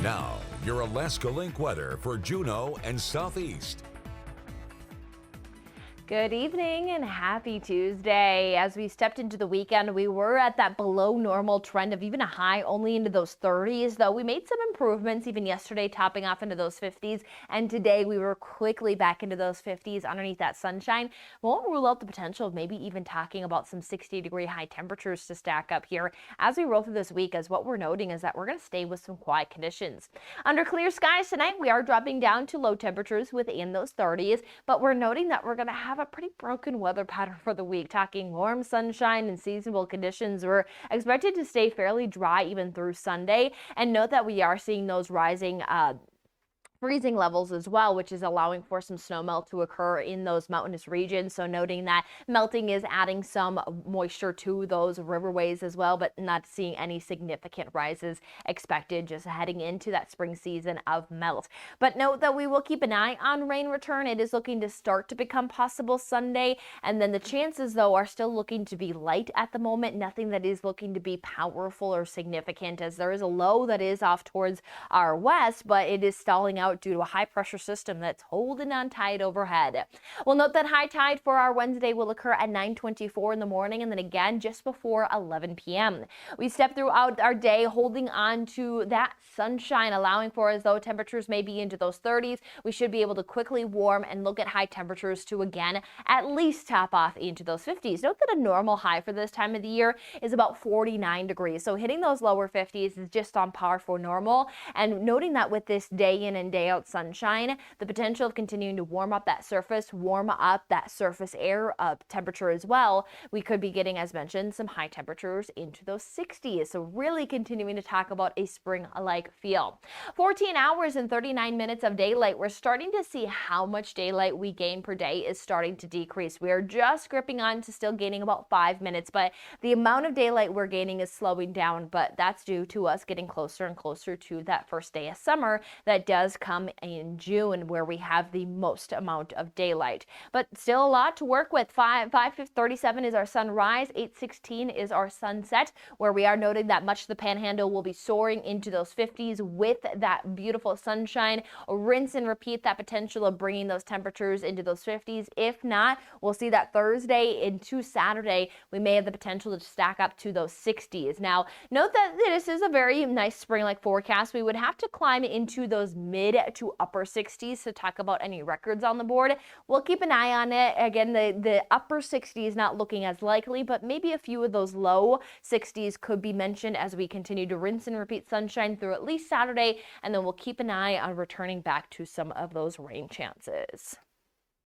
Now, your Alaska Link weather for Juneau and Southeast. Good evening and happy Tuesday. As we stepped into the weekend, we were at that below normal trend of even a high only into those 30s, though we made some improvements even yesterday, topping off into those 50s. And today we were quickly back into those 50s underneath that sunshine. Won't rule out the potential of maybe even talking about some 60-degree high temperatures to stack up here as we roll through this week, as what we're noting is that we're going to stay with some quiet conditions. Under clear skies tonight, we are dropping down to low temperatures within those 30s, but we're noting that we're going to have a pretty broken weather pattern for the week. Talking warm sunshine and seasonable conditions, we're expected to stay fairly dry even through Sunday. And note that we are seeing those rising freezing levels as well, which is allowing for some snow melt to occur in those mountainous regions. So noting that melting is adding some moisture to those riverways as well, but not seeing any significant rises expected just heading into that spring season of melt. But note that we will keep an eye on rain return. It is looking to start to become possible Sunday, and then the chances though are still looking to be light at the moment. Nothing that is looking to be powerful or significant, as there is a low that is off towards our west, but it is stalling out due to a high pressure system that's holding on tight overhead. We'll note that high tide for our Wednesday will occur at 9:24 in the morning and then again just before 11 p.m. We step throughout our day holding on to that sunshine, allowing for, as though temperatures may be into those 30s, we should be able to quickly warm and look at high temperatures to again at least top off into those 50s. Note that a normal high for this time of the year is about 49 degrees. So hitting those lower 50s is just on par for normal. And noting that with this day in and day out sunshine, the potential of continuing to warm up that surface air temperature as well, we could be getting, as mentioned, some high temperatures into those 60s. So really continuing to talk about a spring-like feel. 14 hours and 39 minutes of daylight. We're starting to see how much daylight we gain per day is starting to decrease. We are just gripping on to still gaining about 5 minutes, but the amount of daylight we're gaining is slowing down, but that's due to us getting closer and closer to that first day of summer that does come in June, where we have the most amount of daylight. But still a lot to work with. 5:37 is our sunrise, 8:16 is our sunset, where we are noting that much of the panhandle will be soaring into those 50s with that beautiful sunshine. Rinse and repeat that potential of bringing those temperatures into those 50s. If not, we'll see that Thursday into Saturday, we may have the potential to stack up to those 60s. Now, note that this is a very nice spring-like forecast. We would have to climb into those mid to upper 60s to talk about any records on the board. We'll keep an eye on it. Again, the upper 60s not looking as likely, but maybe a few of those low 60s could be mentioned as we continue to rinse and repeat sunshine through at least Saturday, and then we'll keep an eye on returning back to some of those rain chances.